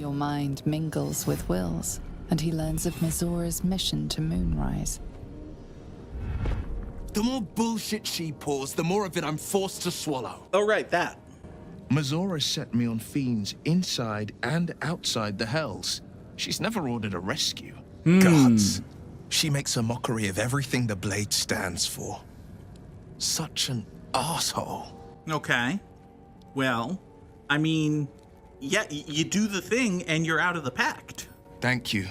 Your mind mingles with Will's, and he learns of Mizora's mission to Moonrise. The more bullshit she pours, the more of it I'm forced to swallow. Oh, right, that. Mizora set me on fiends inside and outside the Hells. She's never ordered a rescue. Gods. She makes a mockery of everything the Blade stands for. Such an asshole. Okay. Well, I mean, yeah, you do the thing and you're out of the pact. Thank you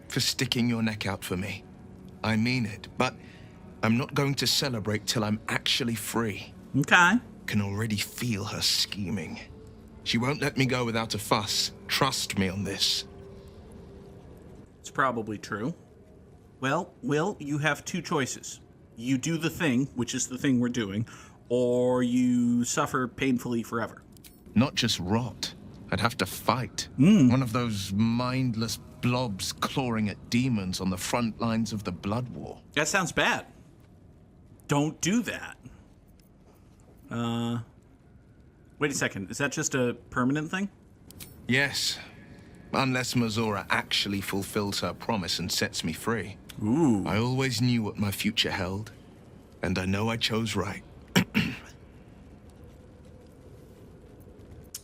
for sticking your neck out for me. I mean it, but I'm not going to celebrate till I'm actually free. Okay. Can already feel her scheming. She won't let me go without a fuss. Trust me on this. It's probably true. Well, Will, you have two choices. You do the thing, which is the thing we're doing, or you suffer painfully forever. Not just rot. I'd have to fight. One of those mindless blobs clawing at demons on the front lines of the Blood War. That sounds bad. Don't do that. Wait a second. Is that just a permanent thing? Yes. Unless Mizora actually fulfills her promise and sets me free. Ooh. I always knew what my future held, and I know I chose right.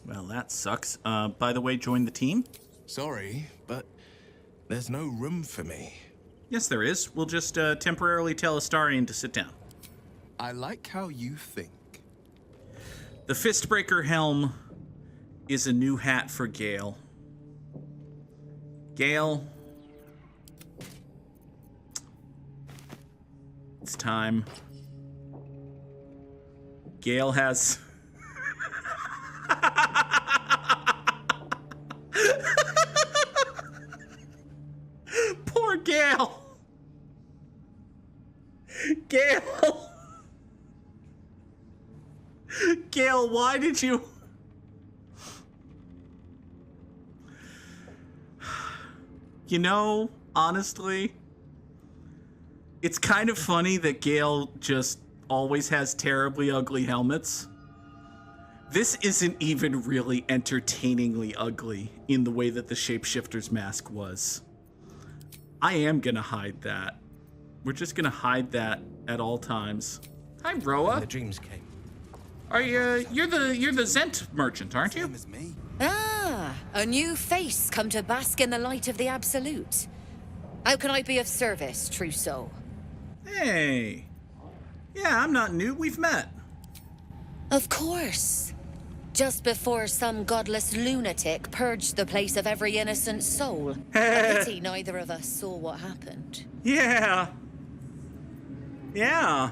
Well, that sucks. By the way, join the team? Sorry, but there's no room for me. Yes, there is. We'll just temporarily tell Astarion to sit down. I like how you think. The Fistbreaker helm is a new hat for Gale. Gale, it's time. Gale has... Poor Gale. Gale. Gale, why did you... You know, honestly, it's kind of funny that Gale just always has terribly ugly helmets. This isn't even really entertainingly ugly in the way that the Shapeshifter's mask was. I am gonna hide that. We're just gonna hide that at all times. Hi, Roa. The dreams came. Are you're the Zent merchant, aren't you? Same as me. Ah, a new face come to bask in the light of the Absolute. How can I be of service, true soul? Hey. Yeah, I'm not new. We've met. Of course. Just before some godless lunatic purged the place of every innocent soul. A pity neither of us saw what happened. Yeah. Yeah.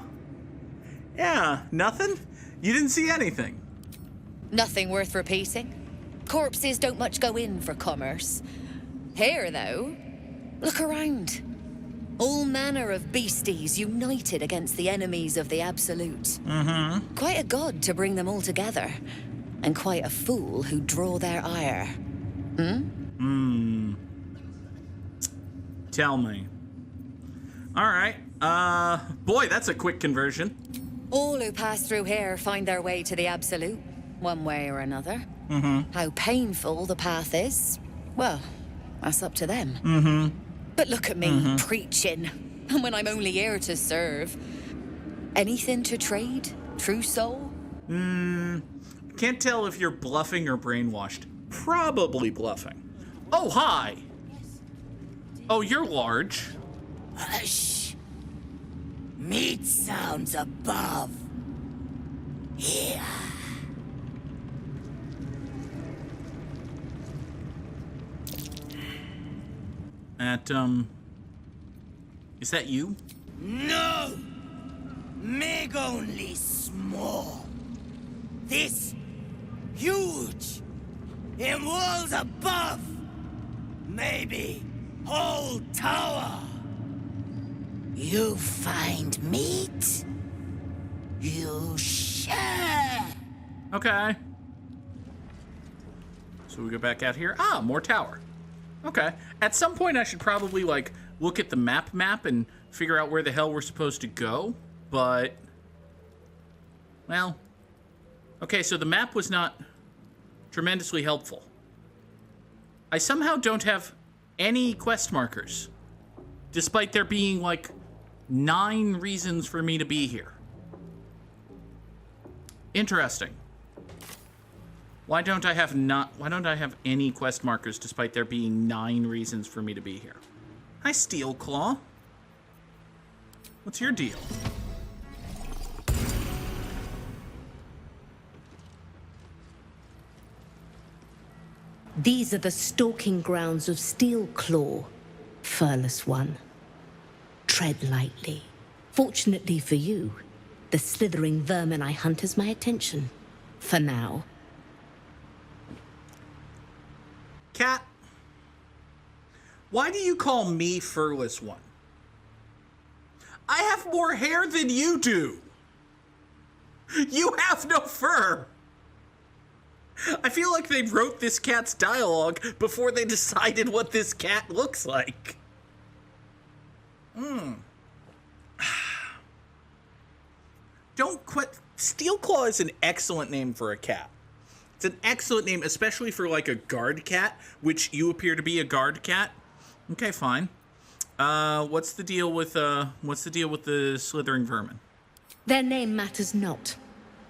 Yeah. Nothing? You didn't see anything? Nothing worth repeating. Corpses don't much go in for commerce. Here, though, look around. All manner of beasties united against the enemies of the Absolute. Mm-hmm. Quite a god to bring them all together. And quite a fool who draw their ire. Tell me. All right. Boy, that's a quick conversion. All who pass through here find their way to the Absolute, one way or another. Mm-hmm. How painful the path is, well, that's up to them. Mm-hmm. But look at me, preaching, and when I'm only here to serve. Anything to trade, true soul? Can't tell if you're bluffing or brainwashed. Probably bluffing. Oh, hi. Oh, you're large. Hush. Meat sounds above. Here. Is that you? No! Meg only small. This huge. In walls above. Maybe whole tower. You find meat. You share. Okay. So we go back out here. Ah, more tower. Okay. At some point I should probably, like, look at the map and figure out where the hell we're supposed to go. But, well, okay, so the map was not tremendously helpful. I somehow don't have any quest markers, despite there being like 9 reasons for me to be here. Interesting. Why don't I have any quest markers despite there being 9 reasons for me to be here? Hi, Steelclaw. What's your deal? These are the stalking grounds of Steelclaw, furless one. Tread lightly. Fortunately for you, the slithering vermin I hunt has my attention. For now. Cat, why do you call me furless one? I have more hair than you do. You have no fur. I feel like they wrote this cat's dialogue before they decided what this cat looks like. Don't quit. Steelclaw is an excellent name for a cat. It's an excellent name, especially for like a guard cat, which you appear to be a guard cat. Okay, fine. What's the deal with the slithering vermin? Their name matters not,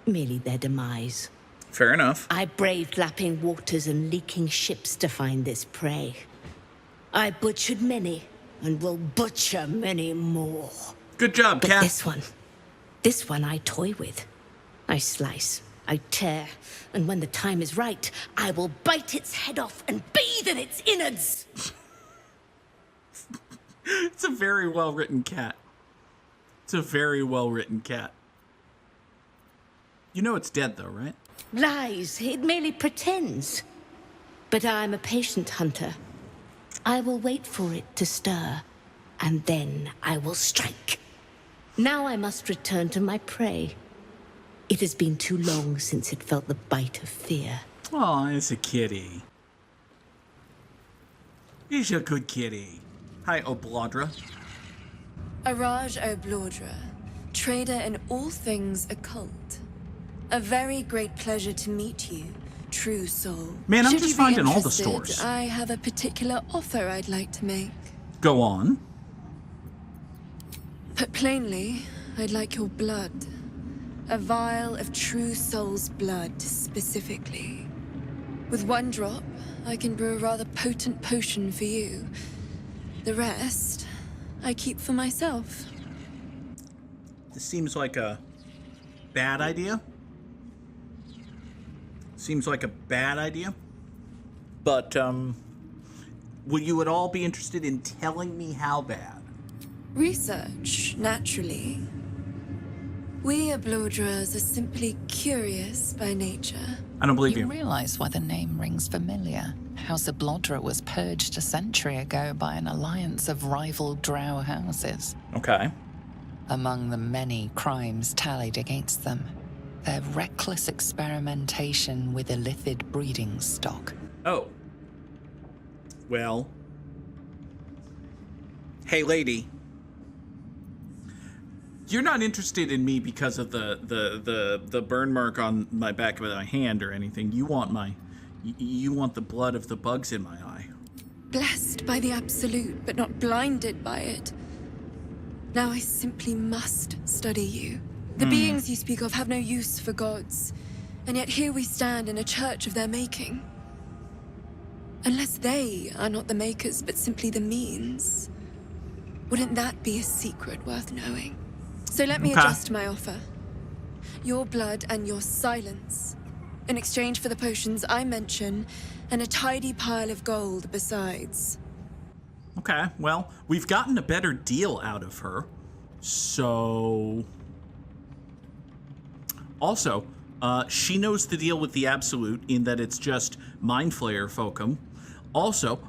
merely their demise. Fair enough. I braved lapping waters and leaking ships to find this prey. I butchered many, and will butcher many more. Good job, But cat. this one I toy with. I slice, I tear, and when the time is right, I will bite its head off and bathe in its innards. It's a very well-written cat. It's a very well-written cat. You know it's dead, though, right? Lies, it merely pretends. But I'm a patient hunter. I will wait for it to stir, and then I will strike. Now I must return to my prey. It has been too long since it felt the bite of fear. Oh, it's a kitty. He's a good kitty. Hi, Oblodra. Araj Oblodra, trader in all things occult. A very great pleasure to meet you, true soul. Man, I'm Should just you be finding all the interested, stores. I have a particular offer I'd like to make. Go on. Put plainly, I'd like your blood. A vial of true soul's blood, specifically. With 1 drop, I can brew a rather potent potion for you. The rest, I keep for myself. This seems like a bad idea. Seems like a bad idea. But, would you at all be interested in telling me how bad? Research, naturally. We Oblodras are simply curious by nature. I don't believe You you. realize why the name rings familiar. House Oblodra was purged a century ago by an alliance of rival drow houses. Okay. Among the many crimes tallied against them, their reckless experimentation with illithid breeding stock. Oh. Well. Hey, lady. You're not interested in me because of the burn mark on my back of my hand or anything. You want the blood of the bugs in my eye. Blessed by the absolute, but not blinded by it. Now I simply must study you. The beings you speak of have no use for gods, and yet here we stand in a church of their making. Unless they are not the makers, but simply the means, wouldn't that be a secret worth knowing? So let me adjust my offer. Your blood and your silence, in exchange for the potions I mention, and a tidy pile of gold besides. Okay, well, we've gotten a better deal out of her. So... Also, she knows the deal with the Absolute in that it's just Mind Flayer Folkum. Also,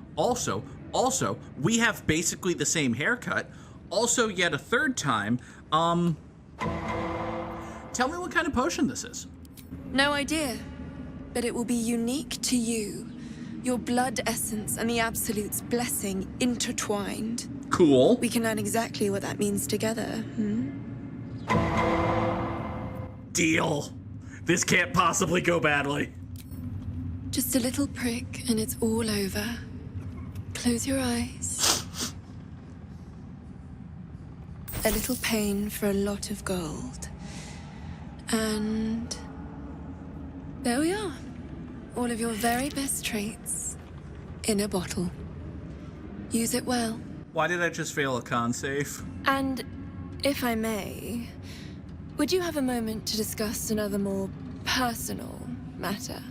we have basically the same haircut. Also, yet a third time, tell me what kind of potion this is. No idea, but it will be unique to you. Your blood essence and the Absolute's blessing intertwined. Cool. We can learn exactly what that means together, Deal. This can't possibly go badly. Just a little prick and it's all over. Close your eyes. A little pain for a lot of gold. And there we are. All of your very best traits in a bottle. Use it well. Why did I just fail a con save? And if I may, would you have a moment to discuss another more personal matter?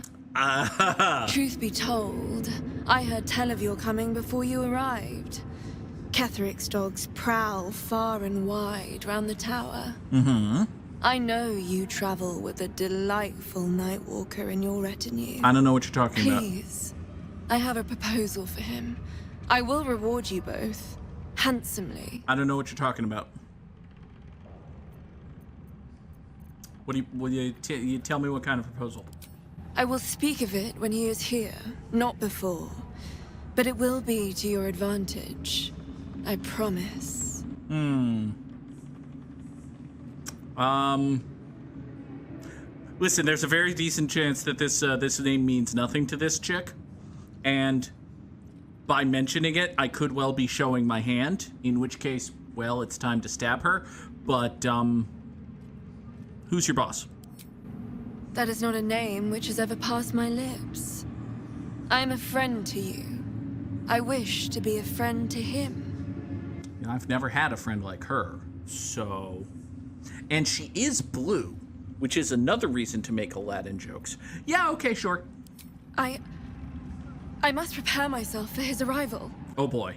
Truth be told, I heard tell of your coming before you arrived. Ketheric's dogs prowl far and wide round the tower. Mm-hmm. I know you travel with a delightful Nightwalker in your retinue. I don't know what you're talking about. Please, I have a proposal for him. I will reward you both, handsomely. I don't know what you're talking about. Will you tell me what kind of proposal? I will speak of it when he is here, not before. But it will be to your advantage. I promise. Listen, there's a very decent chance that this name means nothing to this chick, and by mentioning it, I could well be showing my hand, in which case, well, it's time to stab her, but, who's your boss? That is not a name which has ever passed my lips. I am a friend to you. I wish to be a friend to him. You know, I've never had a friend like her, so... And she is blue, which is another reason to make Aladdin jokes. Yeah, okay, sure. I must prepare myself for his arrival. Oh boy.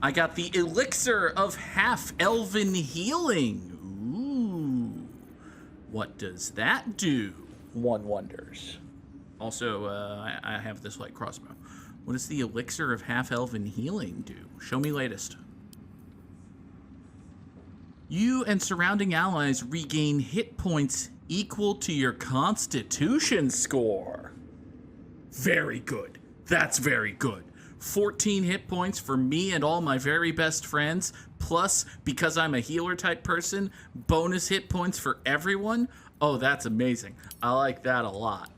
I got the elixir of half-elven healing. Ooh. What does that do? One wonders. Also, I have this light crossbow. What does the elixir of half-elven healing do? Show me latest. You and surrounding allies regain hit points equal to your constitution score. Very good. That's very good. 14 hit points for me and all my very best friends, plus, because I'm a healer type person, bonus hit points for everyone. Oh, that's amazing. I like that a lot.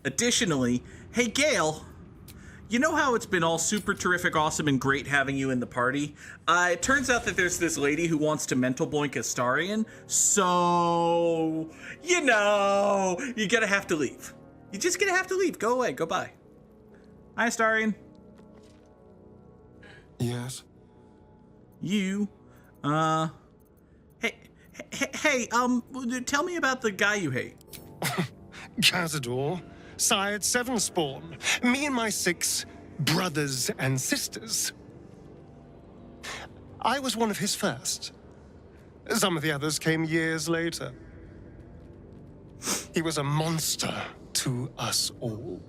Additionally, hey Gale, you know how it's been all super terrific, awesome, and great having you in the party? It turns out that there's this lady who wants to mental blank Astarion, so, you know, you're gonna have to leave. You're just gonna have to leave. Go away. Go bye. Hi, Astarion. Yes? You, hey, tell me about the guy you hate. Cazador, sired 7 spawn. Me and my 6 brothers and sisters. I was one of his first. Some of the others came years later. He was a monster to us all,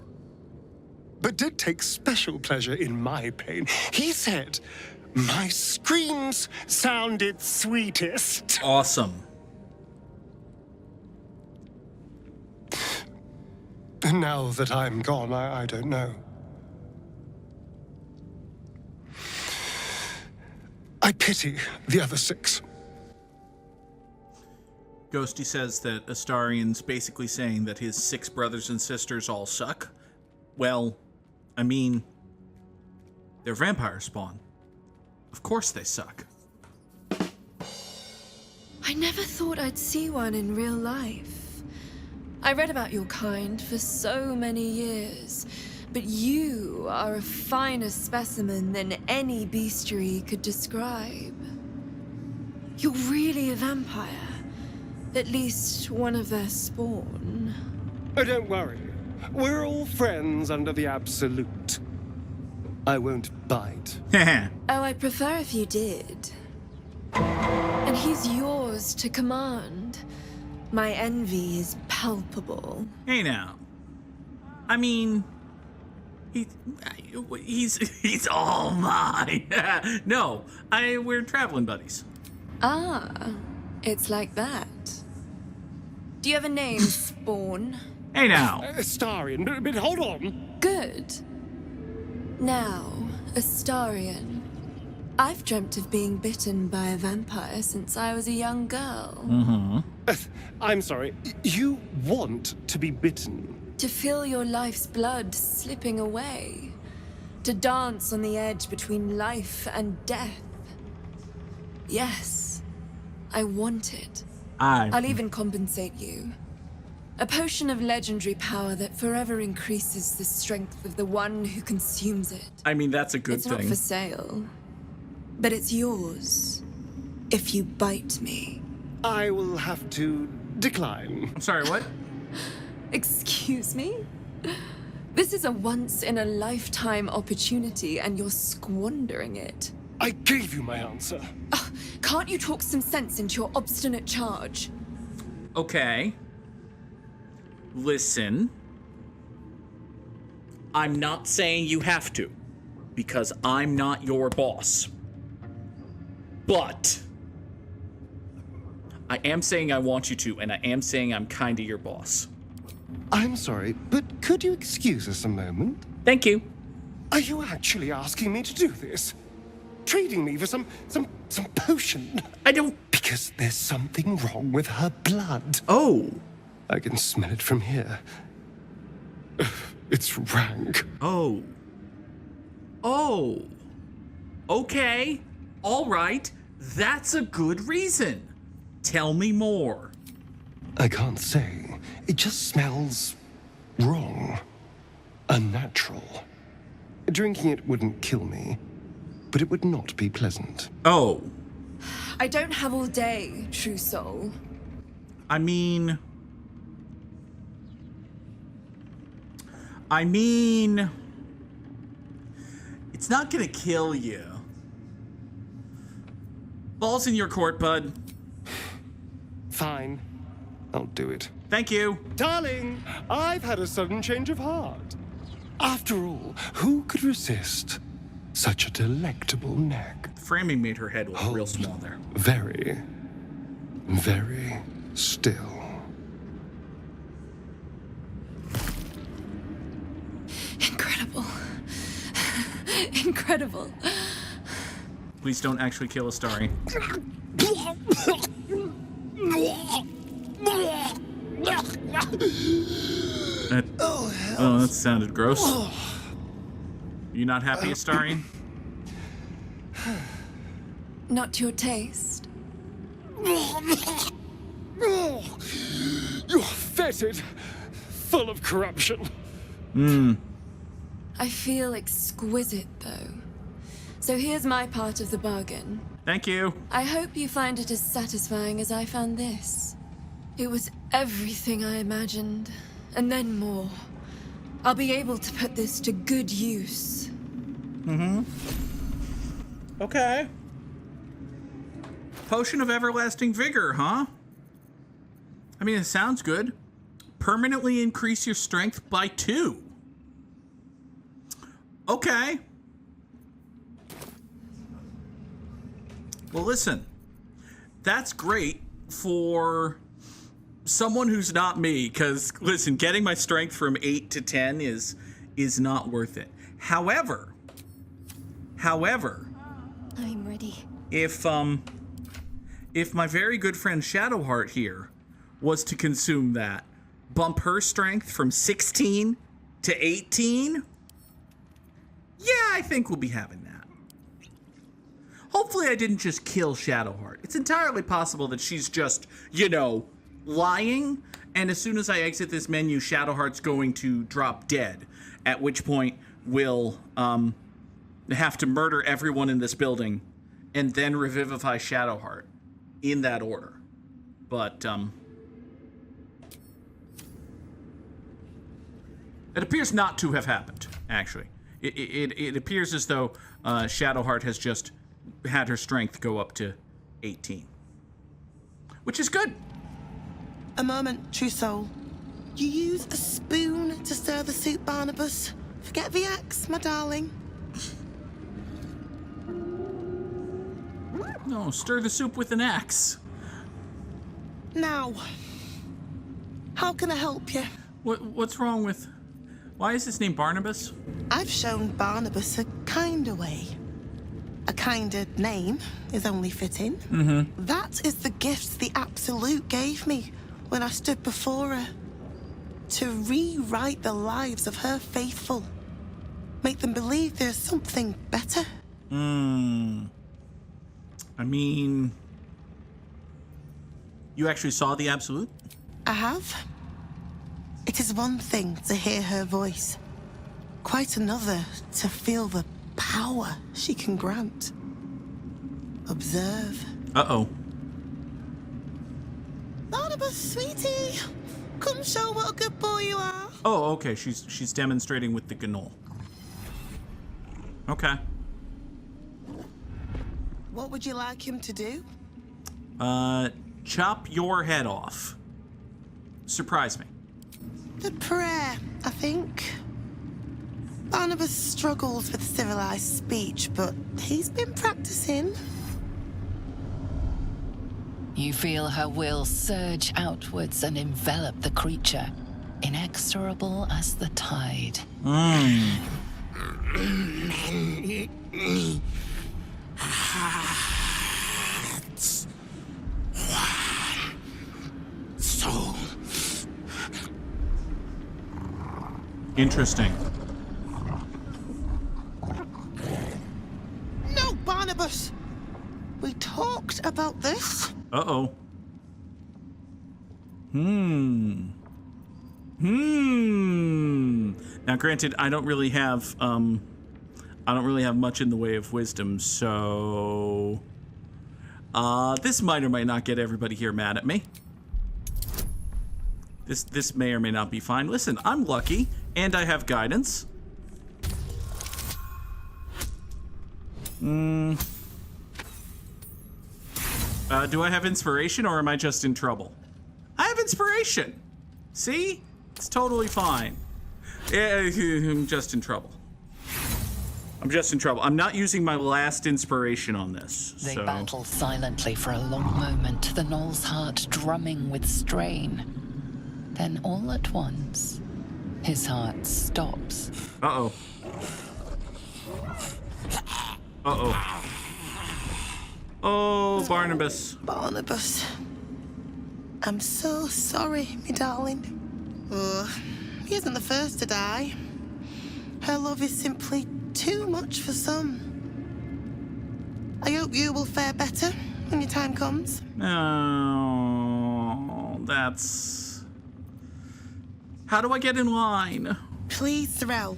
but did take special pleasure in my pain. He said my screams sounded sweetest. Awesome. Now that I'm gone, I don't know. I pity the other 6. Ghosty says that Astarion's basically saying that his 6 brothers and sisters all suck. Well, I mean, they're vampire spawn. Of course they suck. I never thought I'd see one in real life. I read about your kind for so many years, but you are a finer specimen than any bestiary could describe. You're really a vampire. At least one of their spawn. Oh, don't worry. We're all friends under the Absolute. I won't bite. Oh, I'd prefer if you did. And he's yours to command. My envy is palpable. Hey now. I mean, he's all mine. No, we're traveling buddies. Ah, it's like that. Do you have a name, Spawn? Hey now. Astarion, but hold on. Good. Now, Astarion. I've dreamt of being bitten by a vampire since I was a young girl. I'm sorry. You want to be bitten? To feel your life's blood slipping away. To dance on the edge between life and death. Yes, I want it. I'll even compensate you. A potion of legendary power that forever increases the strength of the one who consumes it. I mean, that's a good thing. It's not for sale, but it's yours if you bite me. I will have to decline. I'm sorry, what? Excuse me? This is a once-in-a-lifetime opportunity, and you're squandering it. I gave you my answer. Can't you talk some sense into your obstinate charge? Okay. Listen. I'm not saying you have to, because I'm not your boss. But I am saying I want you to, and I am saying I'm kind of your boss. I'm sorry, but could you excuse us a moment? Thank you. Are you actually asking me to do this? Trading me for some potion? I don't... Because there's something wrong with her blood. Oh. I can smell it from here. It's rank. Oh. Oh. Okay. All right. That's a good reason. Tell me more. I can't say. It just smells wrong. Unnatural. Drinking it wouldn't kill me, but it would not be pleasant. Oh. I don't have all day, true soul. I mean, it's not gonna kill you. Ball's in your court, bud. Fine. I'll do it. Thank you. Darling, I've had a sudden change of heart. After all, who could resist such a delectable neck? Framing made her head look real small there. Very, very still. Incredible. Incredible. Please don't actually kill Astarion. That sounded gross. You not happy, Astarion? Not to your taste. You're fetid, full of corruption. I feel exquisite, though. So here's my part of the bargain. Thank you. I hope you find it as satisfying as I found this. It was everything I imagined, and then more. I'll be able to put this to good use. Okay. Potion of everlasting vigor, huh? I mean, it sounds good. Permanently increase your strength by 2. Okay. Well, listen. That's great for someone who's not me, because, listen, getting my strength from 8 to 10 is not worth it. However, I'm ready. if my very good friend Shadowheart here was to consume that, bump her strength from 16 to 18, yeah, I think we'll be having that. Hopefully I didn't just kill Shadowheart. It's entirely possible that she's just, lying, and as soon as I exit this menu, Shadowheart's going to drop dead, at which point we'll have to murder everyone in this building and then revivify Shadowheart in that order. But it appears not to have happened, actually. It appears as though Shadowheart has just had her strength go up to 18. Which is good. A moment, true soul. You use a spoon to stir the soup, Barnabas. Forget the axe, my darling. No, stir the soup with an axe. Now, how can I help you? What's wrong with... Why is his name Barnabas? I've shown Barnabas a kinder way. a kinder name is only fitting. That is the gift the Absolute gave me when I stood before her. To rewrite the lives of her faithful. Make them believe there's something better. I mean, you actually saw the Absolute? I have. It is one thing to hear her voice, quite another to feel the power she can grant. Observe. Uh-oh. Barnabas, sweetie, come show what a good boy you are. Oh, okay. She's demonstrating with the Gnoll. Okay. What would you like him to do? Chop your head off. Surprise me. The prayer, I think. Barnabas struggles with civilized speech, but he's been practicing. You feel her will surge outwards and envelop the creature, inexorable as the tide. Soul. Interesting. No, Barnabas! We talked about this. Uh-oh. Now, granted, I don't really have much in the way of wisdom, so this might or might not get everybody here mad at me. This may or may not be fine. Listen, I'm lucky, and I have guidance. Do I have inspiration, or am I just in trouble? I have inspiration. See? It's totally fine. I'm just in trouble. I'm just in trouble. I'm not using my last inspiration on this. They so. battle silently for a long moment, the gnoll's heart drumming with strain. Then all at once, his heart stops. Uh-oh. Uh-oh. Oh, Barnabas. Barnabas. I'm so sorry, me darling. He isn't the first to die. Her love is simply too much for some. I hope you will fare better when your time comes. Oh, that's... How do I get in line? Please, Thorell.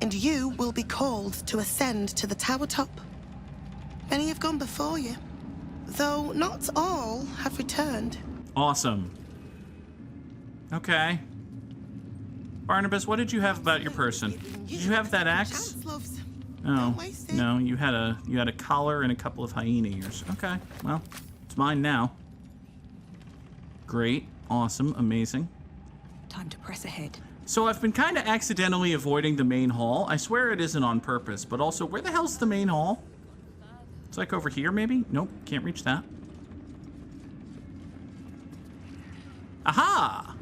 And you will be called to ascend to the tower top. Many have gone before you, though not all have returned. Awesome. Okay. Barnabas, what did you have about your person? Did you have that axe? No, no, you had a collar and a couple of hyena ears. Okay, well, it's mine now. Great, awesome, amazing. Time to press ahead. So I've been kind of accidentally avoiding the main hall. I swear it isn't on purpose, but also, where the hell's the main hall? It's like over here, maybe? Nope, can't reach that. Aha!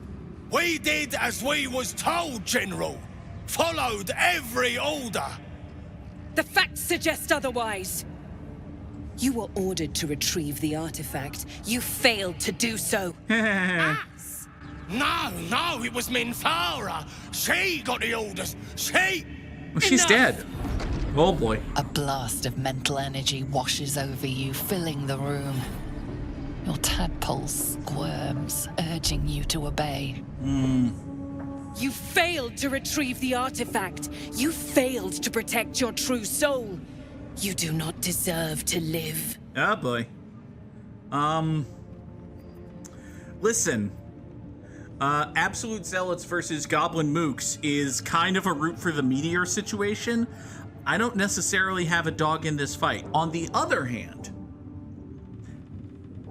We did as we was told, General. Followed every order. The facts suggest otherwise. You were ordered to retrieve the artifact. You failed to do so. Ass! No, it was Minthara. She got the orders. She... Well, she's dead. Oh boy. A blast of mental energy washes over you, filling the room. Your tadpole squirms, urging you to obey. You failed to retrieve the artifact. You failed to protect your true soul. You do not deserve to live. Oh boy. Listen. Absolute Zealots versus Goblin Mooks is kind of a root for the meteor situation. I don't necessarily have a dog in this fight. On the other hand,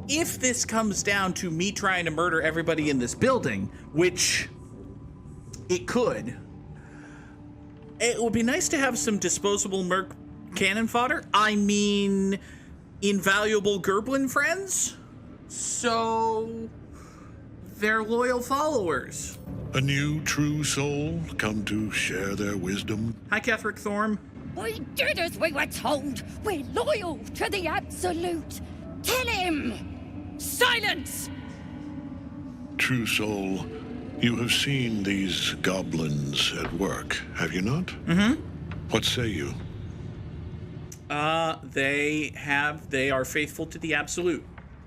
if this comes down to me trying to murder everybody in this building, which it could, it would be nice to have some disposable merc cannon fodder. I mean, invaluable Gerblin friends. So they're loyal followers. A new true soul come to share their wisdom. Hi, Ketheric Thorm. We did as we were told. We're loyal to the Absolute. Kill him! Silence! True Soul, you have seen these goblins at work, have you not? Mm-hmm. What say you? They are faithful to the Absolute.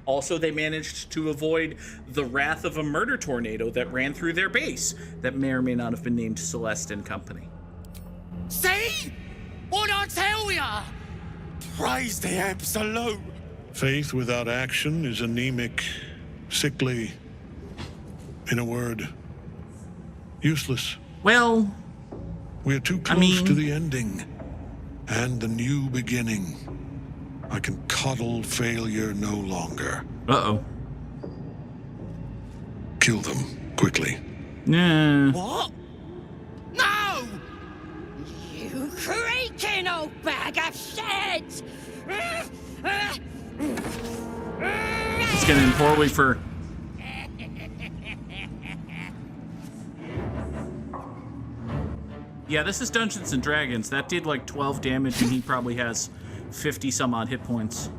Also, they managed to avoid the wrath of a murder tornado that ran through their base that may or may not have been named Celeste and Company. See? What I tell ya? Praise the Absolute. Faith without action is anemic, sickly, in a word, useless. Well, we're too close to the ending and the new beginning. I can coddle failure no longer. Uh-oh. Kill them, quickly. Nah. What? No! You creaking old bag of shit! It's gonna end poorly for... Yeah, this is Dungeons and Dragons. That did like 12 damage and he probably has 50 some odd hit points.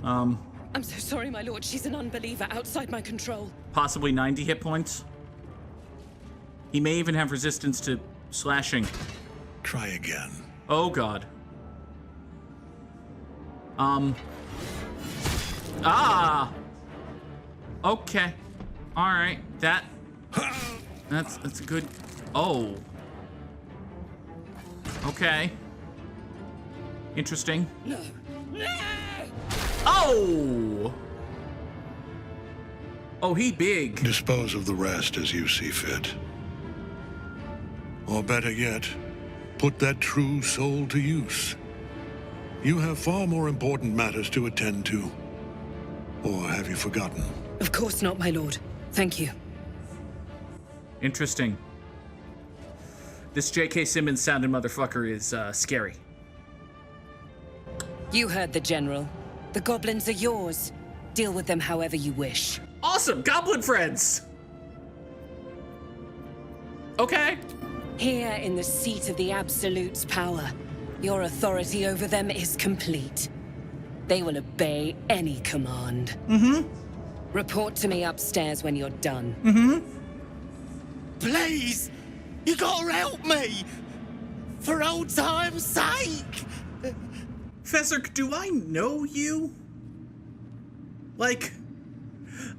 I'm so sorry, my lord. She's an unbeliever outside my control. Possibly 90 hit points. He may even have resistance to slashing. Try again. Oh god. Okay. Alright. That's a good... Oh. Okay. Interesting. No. Oh! Oh, he big. Dispose of the rest as you see fit. Or better yet, put that true soul to use. You have far more important matters to attend to. Or have you forgotten? Of course not, my lord. Thank you. Interesting. This J.K. Simmons sounding motherfucker is scary. You heard the general. The goblins are yours. Deal with them however you wish. Awesome! Goblin friends! Okay. Here in the seat of the Absolute's power, your authority over them is complete. They will obey any command. Mm-hmm. Report to me upstairs when you're done. Mm-hmm. Please! You gotta help me! For old time's sake! Professor, do I know you? Like,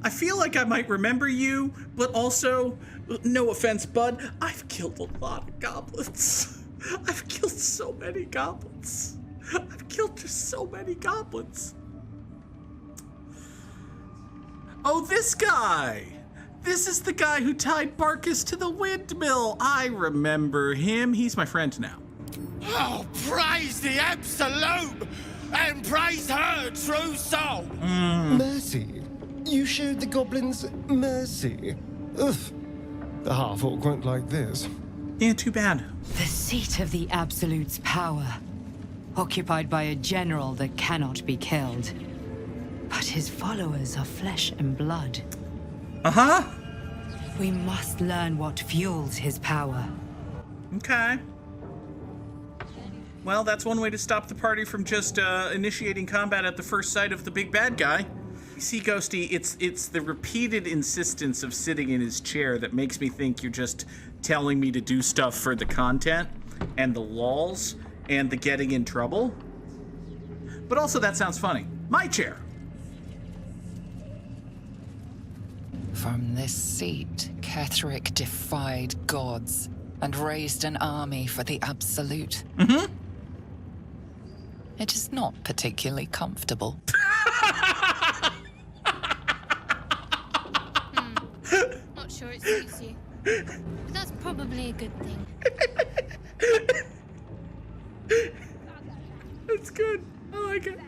I feel like I might remember you, but also, no offense, bud, I've killed a lot of goblins. I've killed so many goblins. I've killed just so many goblins. Oh, this guy! This is the guy who tied Barkus to the windmill. I remember him. He's my friend now. Oh, praise the Absolute! And praise her true soul! Mercy. You showed the goblins mercy. Ugh. The half-orc won't like this. Yeah, too bad. The seat of the Absolute's power, occupied by a general that cannot be killed. But his followers are flesh and blood. Uh-huh. We must learn what fuels his power. Okay. Well, that's one way to stop the party from just initiating combat at the first sight of the big bad guy. You see, Ghosty, it's the repeated insistence of sitting in his chair that makes me think you're just telling me to do stuff for the content and the lols and the getting in trouble. But also, that sounds funny. My chair. From this seat, Ketheric defied gods and raised an army for the Absolute. Mm-hmm. It is not particularly comfortable. Not sure it suits you. But that's probably a good thing. It's good. I like it.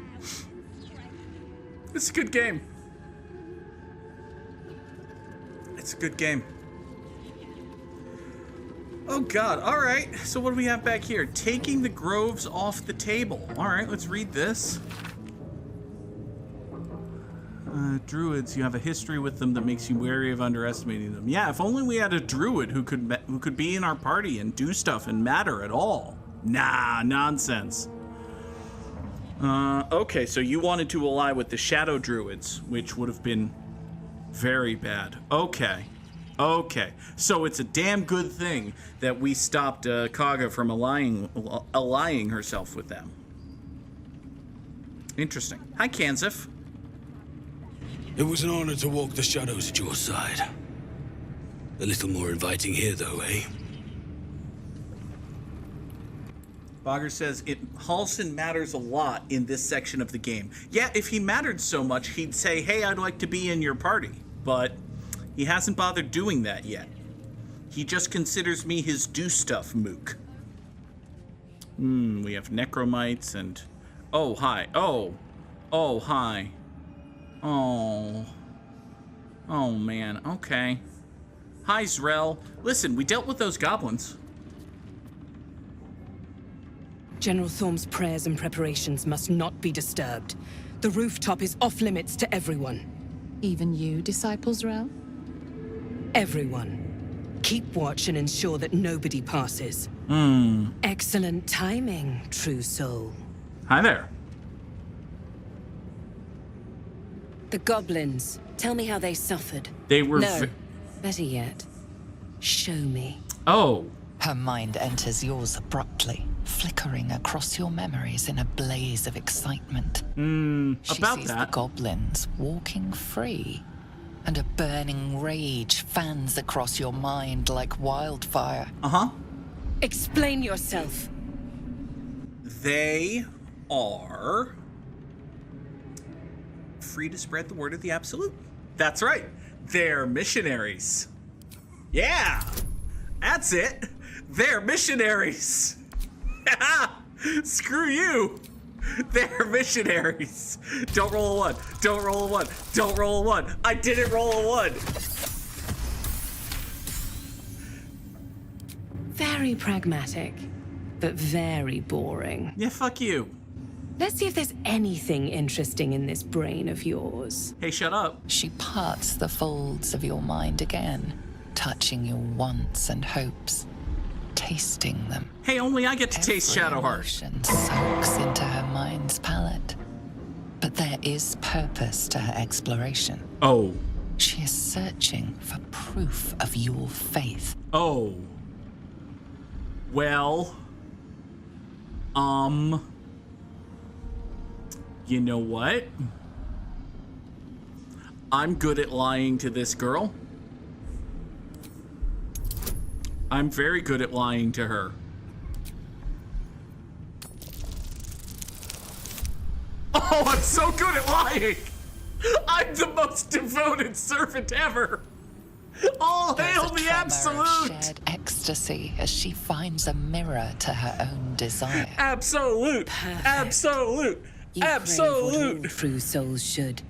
It's a good game. It's a good game. Oh god, alright. So what do we have back here? Taking the groves off the table. Alright, let's read this. Druids, you have a history with them that makes you wary of underestimating them. Yeah, if only we had a druid who could be in our party and do stuff and matter at all. Nah, nonsense. Okay, so you wanted to ally with the Shadow Druids, which would have been very bad. Okay. So it's a damn good thing that we stopped Kaga from allying herself with them. Interesting. Hi, Kanzif. It was an honor to walk the shadows at your side. A little more inviting here, though, eh? Bogger says, Halsin matters a lot in this section of the game. Yeah, if he mattered so much, he'd say, hey, I'd like to be in your party. But he hasn't bothered doing that yet. He just considers me his do-stuff mook. We have necromites and... Oh, hi. Oh, hi. Oh, man. Okay. Hi, Zrel. Listen, we dealt with those goblins. General Thorm's prayers and preparations must not be disturbed. The rooftop is off limits to everyone. Even you, Disciple Zrel? Everyone. Keep watch and ensure that nobody passes. Excellent timing, true soul. Hi there. The goblins. Tell me how they suffered. They were... No. Better yet, show me. Oh. Her mind enters yours abruptly, flickering across your memories in a blaze of excitement. She About sees that. the goblins walking free, and a burning rage fans across your mind like wildfire. Explain yourself. They are free to spread the word of the Absolute. That's right. They're missionaries. Yeah, that's it. They're missionaries. Screw you. They're missionaries. Don't roll a 1. Don't roll a 1. Don't roll a 1. I didn't roll a 1. Very pragmatic, but very boring. Yeah, fuck you. Let's see if there's anything interesting in this brain of yours. Hey, shut up. She parts the folds of your mind again, touching your wants and hopes, tasting them. Hey, only I get to taste Shadowheart. Emotion soaks into her mind's palette. But there is purpose to her exploration. Oh. She is searching for proof of your faith. Oh. Well. You know what? I'm good at lying to this girl. I'm very good at lying to her. Oh, I'm so good at lying! I'm the most devoted servant ever! All hail the Absolute! Shared ecstasy as she finds a mirror to her own desire. Absolute! Perfect. Absolute! You crave what all Absolute! true souls should.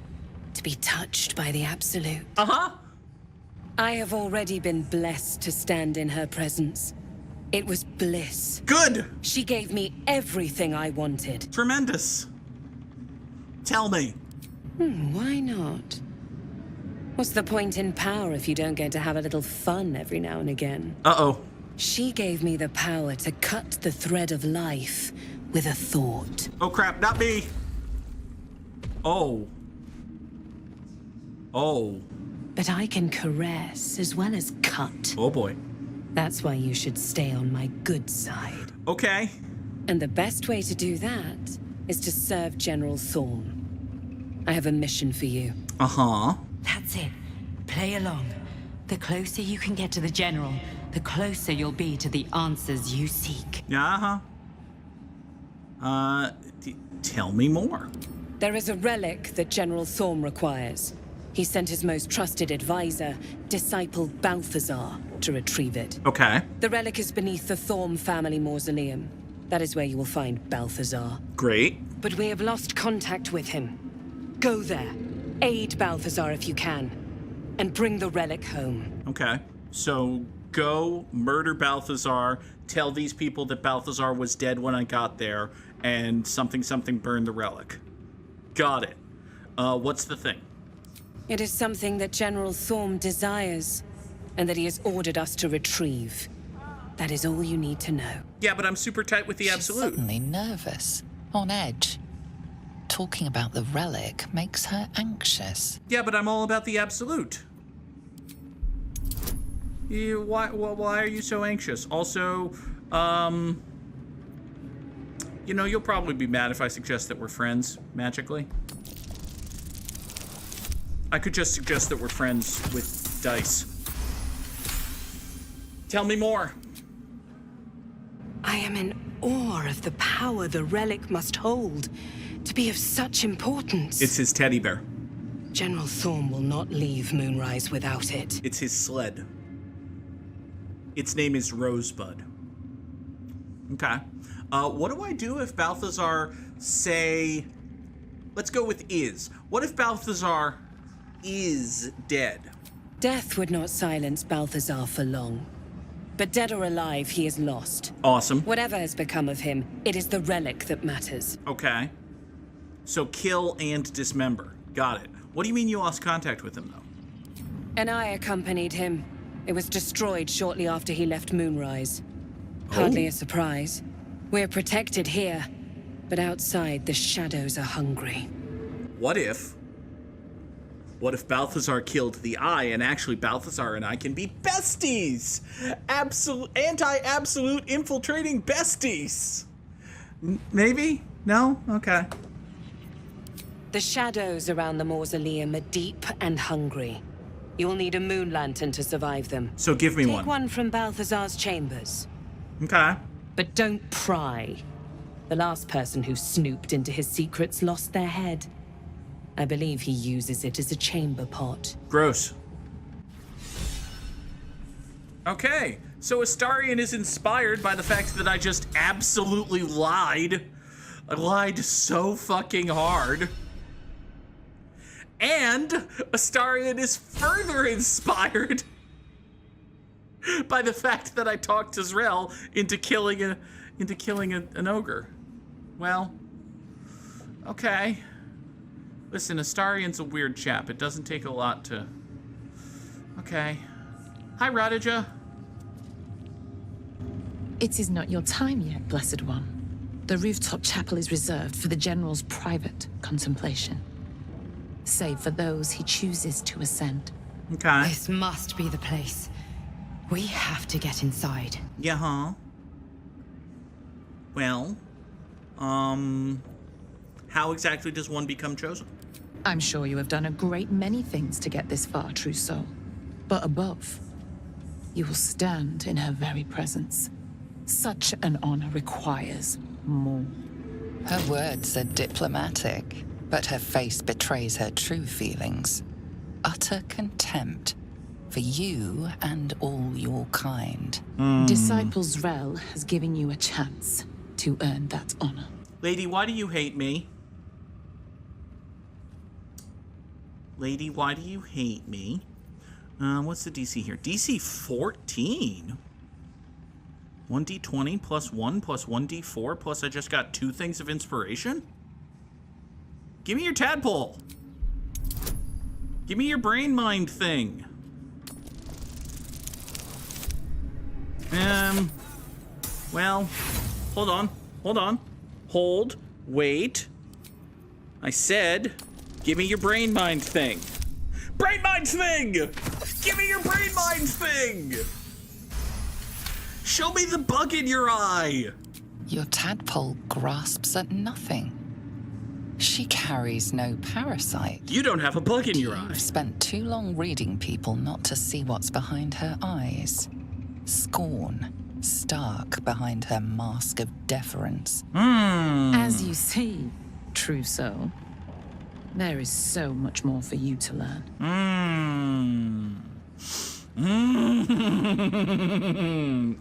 To be touched by the Absolute. Uh-huh. I have already been blessed to stand in her presence. It was bliss. Good! She gave me everything I wanted. Tremendous. Tell me. Why not? What's the point in power if you don't get to have a little fun every now and again? Uh-oh. She gave me the power to cut the thread of life with a thought. Oh crap, not me. Oh. Oh. But I can caress as well as cut. Oh boy. That's why you should stay on my good side. Okay. And the best way to do that is to serve General Thorm. I have a mission for you. Uh-huh. That's it. Play along. The closer you can get to the General, the closer you'll be to the answers you seek. Yeah, tell me more. There is a relic that General Thorm requires. He sent his most trusted advisor, Disciple Balthazar, to retrieve it. Okay. The relic is beneath the Thorm family mausoleum. That is where you will find Balthazar. Great. But we have lost contact with him. Go there. Aid Balthazar if you can. And bring the relic home. Okay. So go murder Balthazar, tell these people that Balthazar was dead when I got there, and something burn the relic. Got it. What's the thing? It is something that General Thorm desires, and that he has ordered us to retrieve. That is all you need to know. Yeah, but I'm super tight with the She's Absolute. suddenly nervous, on edge. Talking about the relic makes her anxious. Yeah, but I'm all about the Absolute. Why are you so anxious? Also, you know, you'll probably be mad if I suggest that we're friends, magically. I could just suggest that we're friends with dice. Tell me more. I am in awe of the power the relic must hold to be of such importance. It's his teddy bear. General Thorm will not leave Moonrise without it. It's his sled. Its name is Rosebud. Okay. What do I do if Balthazar say... Let's go with is. What if Balthazar is dead? Death would not silence Balthazar for long. But dead or alive, he is lost. Awesome. Whatever has become of him, it is the relic that matters. Okay. So kill and dismember. Got it. What do you mean you lost contact with him, though? And I accompanied him. It was destroyed shortly after he left Moonrise. Hardly a surprise. We're protected here, but outside the shadows are hungry. What if Balthazar killed the Eye, and actually Balthazar and I can be besties? Anti-absolute infiltrating besties. Maybe? No? Okay. The shadows around the mausoleum are deep and hungry. You'll need a moon lantern to survive them. So give me one. Take one from Balthazar's chambers. Okay. But don't pry. The last person who snooped into his secrets lost their head. I believe he uses it as a chamber pot. Gross. Okay, so Astarion is inspired by the fact that I just absolutely lied. I lied so fucking hard. And Astarion is further inspired by the fact that I talked Tazrel into killing an ogre. Well, okay. Listen, Astarion's a weird chap. It doesn't take a lot to... Okay. Hi, Radija. It is not your time yet, Blessed One. The rooftop chapel is reserved for the General's private contemplation, save for those he chooses to ascend. Okay. This must be the place. We have to get inside. Yeah, huh? Well, how exactly does one become chosen? I'm sure you have done a great many things to get this far, true soul. But above, you will stand in her very presence. Such an honor requires more. Her words are diplomatic, but her face betrays her true feelings. Utter contempt for you and all your kind. Disciples Rel has given you a chance to earn that honor. Lady, why do you hate me? Lady, why do you hate me? What's the DC here? DC 14? 1d20 plus 1 plus 1d4 plus I just got 2 things of inspiration? Give me your tadpole. Give me your brain mind thing. Well, hold on. Hold, wait. I said, give me your brain mind thing. Brain mind thing! Give me your brain mind thing! Show me the bug in your eye! Your tadpole grasps at nothing. She carries no parasite. You don't have a bug in your eye. You've spent too long reading people not to see what's behind her eyes. Scorn, stark behind her mask of deference. As you see, true soul, there is so much more for you to learn.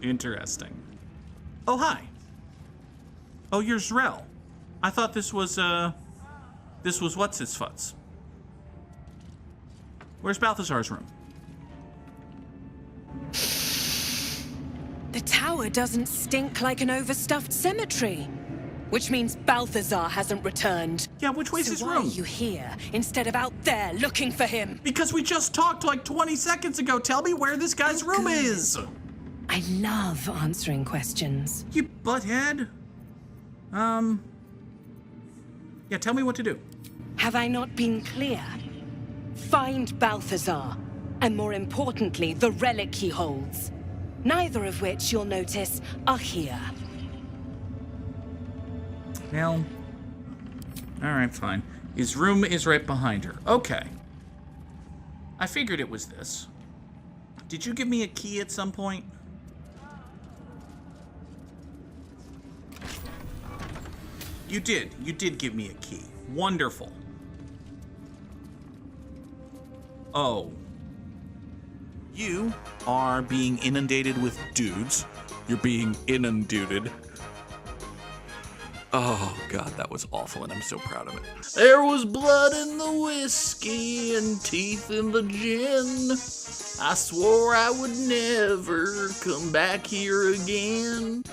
Interesting. Oh, hi. Oh, you're Zrel. I thought this was what's-his-futs. Where's Balthazar's room? The tower doesn't stink like an overstuffed cemetery. Which means Balthazar hasn't returned. Yeah, which way's his why room? are you here instead of out there looking for him? Because we just talked like 20 seconds ago. Tell me where this guy's room is. I love answering questions. You butthead. Yeah, tell me what to do. Have I not been clear? Find Balthazar, and more importantly, the relic he holds. Neither of which, you'll notice, are here. Well, alright, fine. His room is right behind her. Okay. I figured it was this. Did you give me a key at some point? You did. You did give me a key. Wonderful. Oh. You are being inundated with dudes. You're being inundated. Oh, God, that was awful, and I'm so proud of it. There was blood in the whiskey and teeth in the gin. I swore I would never come back here again.